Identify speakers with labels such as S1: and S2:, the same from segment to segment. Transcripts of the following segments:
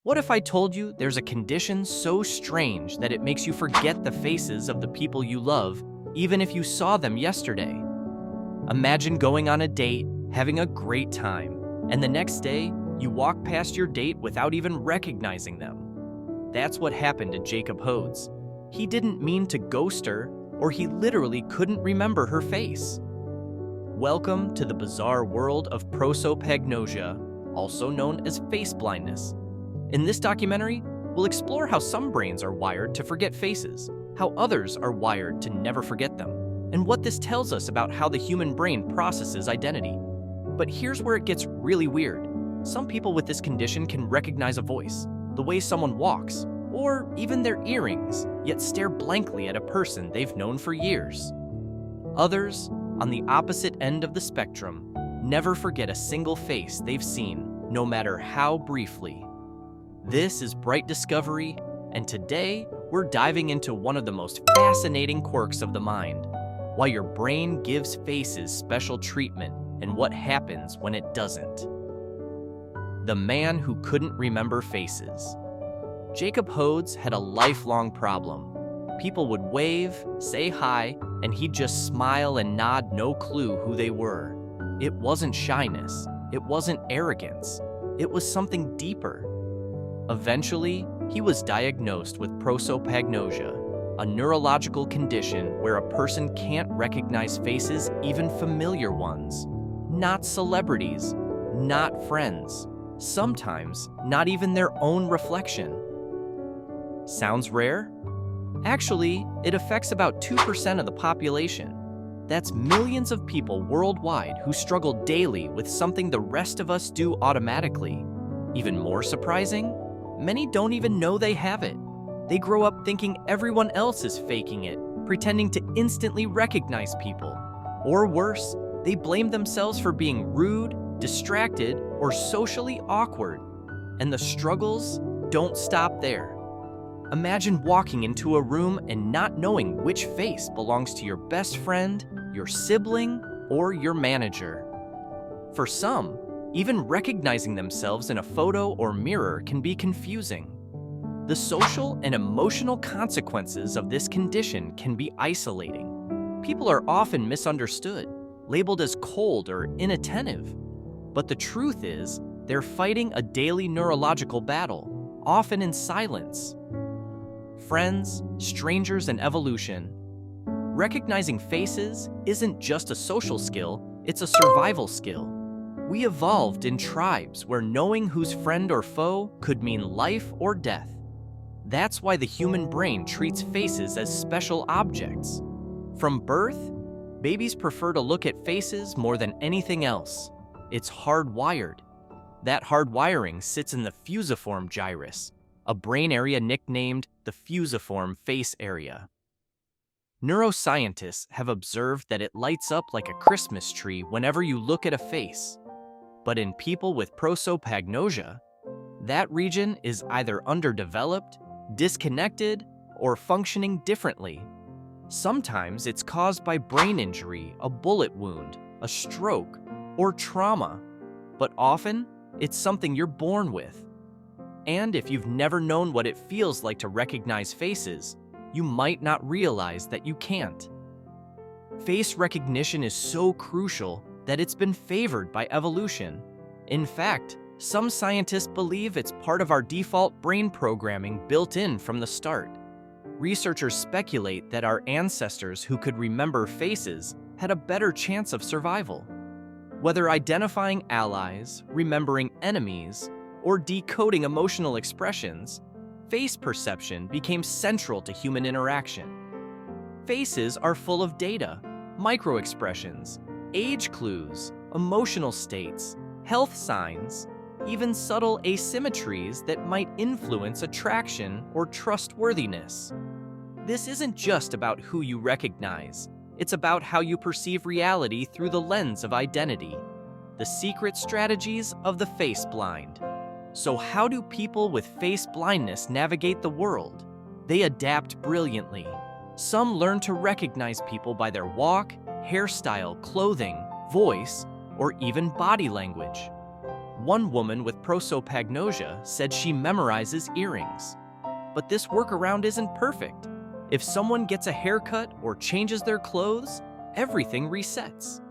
S1: What if I told you there's a condition so strange that it makes you forget the faces of the people you love, even if you saw them yesterday? Imagine going on a date, having a great time, and the next day, you walk past your date without even recognizing them. That's what happened to Jacob Hodes. He didn't mean to ghost her, or he literally couldn't remember her face. Welcome to the bizarre world of prosopagnosia, also known as face blindness. In this documentary, we'll explore how some brains are wired to forget faces, how others are wired to never forget them, and what this tells us about how the human brain processes identity. But here's where it gets really weird. Some people with this condition can recognize a voice, the way someone walks, or even their earrings, yet stare blankly at a person they've known for years. Others, on the opposite end of the spectrum, never forget a single face they've seen, no matter how briefly. This is Bright Discovery, and today we're diving into one of the most fascinating quirks of the mind, why your brain gives faces special treatment and what happens when it doesn't. The man who couldn't remember faces. Jacob Hodes had a lifelong problem. People would wave, say hi, and he'd just smile and nod, no clue who they were. It wasn't shyness. It wasn't arrogance. It was something deeper. Eventually, he was diagnosed with prosopagnosia, a neurological condition where a person can't recognize faces, even familiar ones. Not celebrities, not friends, sometimes not even their own reflection. Sounds rare? Actually, it affects about 2% of the population. That's millions of people worldwide who struggle daily with something the rest of us do automatically. Even more surprising, many don't even know they have it. They grow up thinking everyone else is faking it, pretending to instantly recognize people. Or worse, they blame themselves for being rude, distracted, or socially awkward. And the struggles don't stop there. Imagine walking into a room and not knowing which face belongs to your best friend, your sibling, or your manager. For some, even recognizing themselves in a photo or mirror can be confusing. The social and emotional consequences of this condition can be isolating. People are often misunderstood, labeled as cold or inattentive. But the truth is, they're fighting a daily neurological battle, often in silence. Friends, strangers, and evolution. Recognizing faces isn't just a social skill, it's a survival skill. We evolved in tribes where knowing who's friend or foe could mean life or death. That's why the human brain treats faces as special objects. From birth, babies prefer to look at faces more than anything else. It's hardwired. That hardwiring sits in the fusiform gyrus, a brain area nicknamed the fusiform face area. Neuroscientists have observed that it lights up like a Christmas tree whenever you look at a face. But in people with prosopagnosia, that region is either underdeveloped, disconnected, or functioning differently. Sometimes it's caused by brain injury, a bullet wound, a stroke, or trauma, but often it's something you're born with. And if you've never known what it feels like to recognize faces, you might not realize that you can't. Face recognition is so crucial that it's been favored by evolution. In fact, some scientists believe it's part of our default brain programming built in from the start. Researchers speculate that our ancestors who could remember faces had a better chance of survival. Whether identifying allies, remembering enemies, or decoding emotional expressions, face perception became central to human interaction. Faces are full of data, microexpressions, age clues, emotional states, health signs, even subtle asymmetries that might influence attraction or trustworthiness. This isn't just about who you recognize. It's about how you perceive reality through the lens of identity. The secret strategies of the face blind. So how do people with face blindness navigate the world? They adapt brilliantly. Some learn to recognize people by their walk, hairstyle, clothing, voice, or even body language. One woman with prosopagnosia said she memorizes earrings. But this workaround isn't perfect. If someone gets a haircut or changes their clothes, everything resets.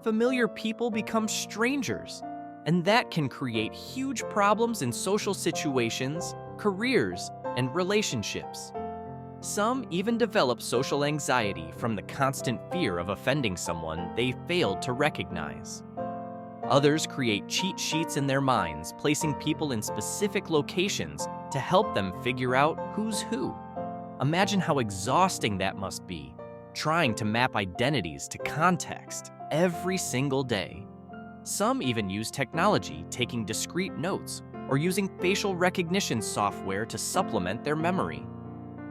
S1: Familiar people become strangers, and that can create huge problems in social situations, careers, and relationships. Some even develop social anxiety from the constant fear of offending someone they failed to recognize. Others create cheat sheets in their minds, placing people in specific locations to help them figure out who's who. Imagine how exhausting that must be, trying to map identities to context every single day. Some even use technology, taking discrete notes or using facial recognition software to supplement their memory.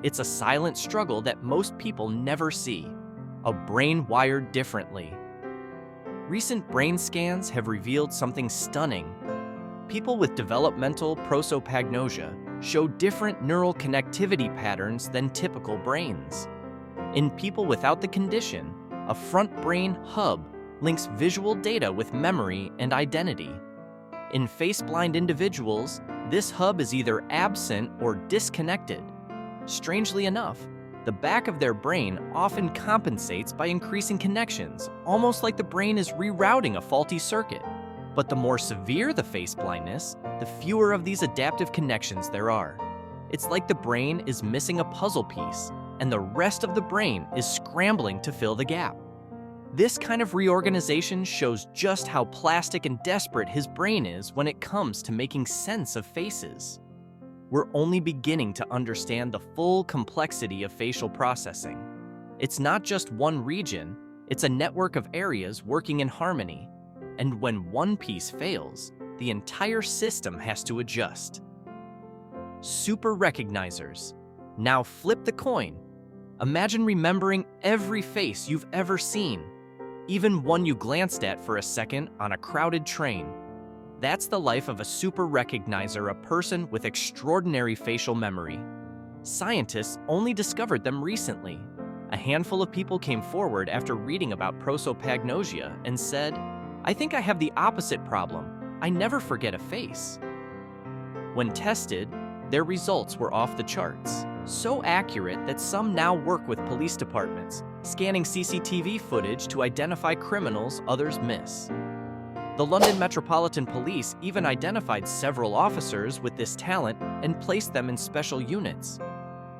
S1: It's a silent struggle that most people never see, a brain wired differently. Recent brain scans have revealed something stunning. People with developmental prosopagnosia show different neural connectivity patterns than typical brains. In people without the condition, a front brain hub links visual data with memory and identity. In face-blind individuals, this hub is either absent or disconnected. Strangely enough, the back of their brain often compensates by increasing connections, almost like the brain is rerouting a faulty circuit. But the more severe the face blindness, the fewer of these adaptive connections there are. It's like the brain is missing a puzzle piece, and the rest of the brain is scrambling to fill the gap. This kind of reorganization shows just how plastic and desperate his brain is when it comes to making sense of faces. We're only beginning to understand the full complexity of facial processing. It's not just one region, it's a network of areas working in harmony. And when one piece fails, the entire system has to adjust. Super recognizers. Now flip the coin. Imagine remembering every face you've ever seen, even one you glanced at for a second on a crowded train. That's the life of a super recognizer, a person with extraordinary facial memory. Scientists only discovered them recently. A handful of people came forward after reading about prosopagnosia and said, "I think I have the opposite problem. I never forget a face." When tested, their results were off the charts. So accurate that some now work with police departments, scanning CCTV footage to identify criminals others miss. The London Metropolitan Police even identified several officers with this talent and placed them in special units.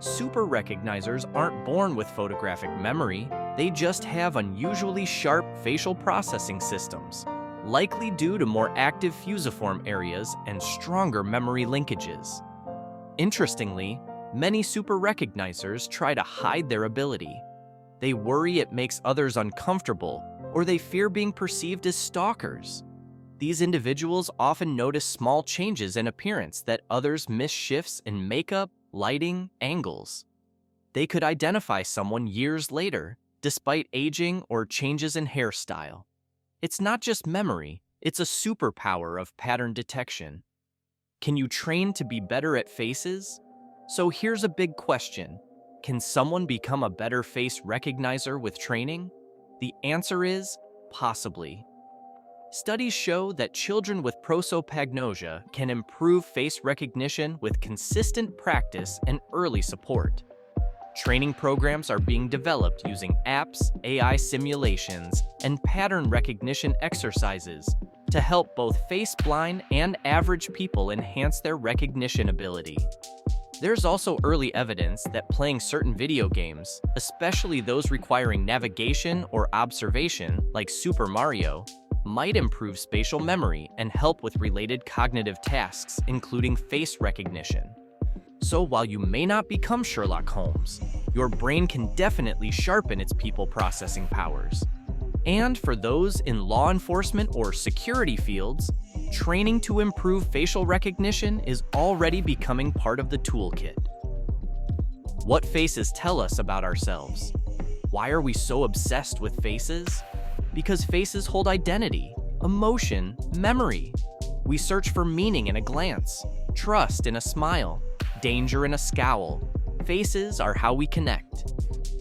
S1: Super recognizers aren't born with photographic memory, they just have unusually sharp facial processing systems, likely due to more active fusiform areas and stronger memory linkages. Interestingly, many super recognizers try to hide their ability. They worry it makes others uncomfortable, or they fear being perceived as stalkers. These individuals often notice small changes in appearance that others miss, shifts in makeup, lighting, angles. They could identify someone years later, despite aging or changes in hairstyle. It's not just memory, it's a superpower of pattern detection. Can you train to be better at faces? So here's a big question. Can someone become a better face recognizer with training? The answer is possibly. Studies show that children with prosopagnosia can improve face recognition with consistent practice and early support. Training programs are being developed using apps, AI simulations, and pattern recognition exercises to help both face-blind and average people enhance their recognition ability. There's also early evidence that playing certain video games, especially those requiring navigation or observation, like Super Mario, might improve spatial memory and help with related cognitive tasks, including face recognition. So while you may not become Sherlock Holmes, your brain can definitely sharpen its people processing powers. And for those in law enforcement or security fields, training to improve facial recognition is already becoming part of the toolkit. What faces tell us about ourselves? Why are we so obsessed with faces? Because faces hold identity, emotion, memory. We search for meaning in a glance, trust in a smile, danger in a scowl. Faces are how we connect.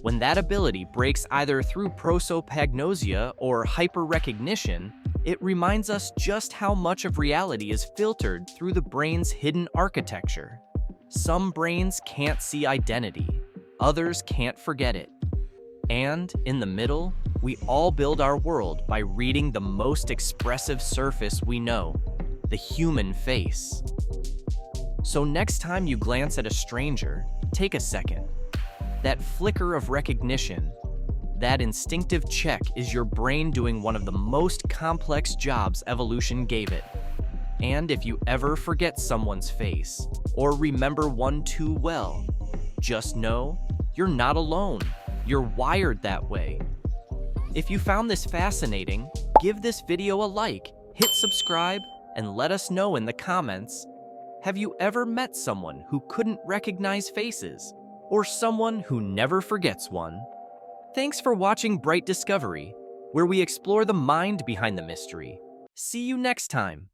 S1: When that ability breaks either through prosopagnosia or hyperrecognition, It reminds us just how much of reality is filtered through the brain's hidden architecture. Some brains can't see identity, others can't forget it. And in the middle, we all build our world by reading the most expressive surface we know, the human face. So next time you glance at a stranger, take a second. That flicker of recognition, that instinctive check is your brain doing one of the most complex jobs evolution gave it. And if you ever forget someone's face, or remember one too well, just know you're not alone. You're wired that way. If you found this fascinating, give this video a like, hit subscribe, and let us know in the comments. Have you ever met someone who couldn't recognize faces? Or someone who never forgets one? Thanks for watching Bright Discovery, where we explore the mind behind the mystery. See you next time.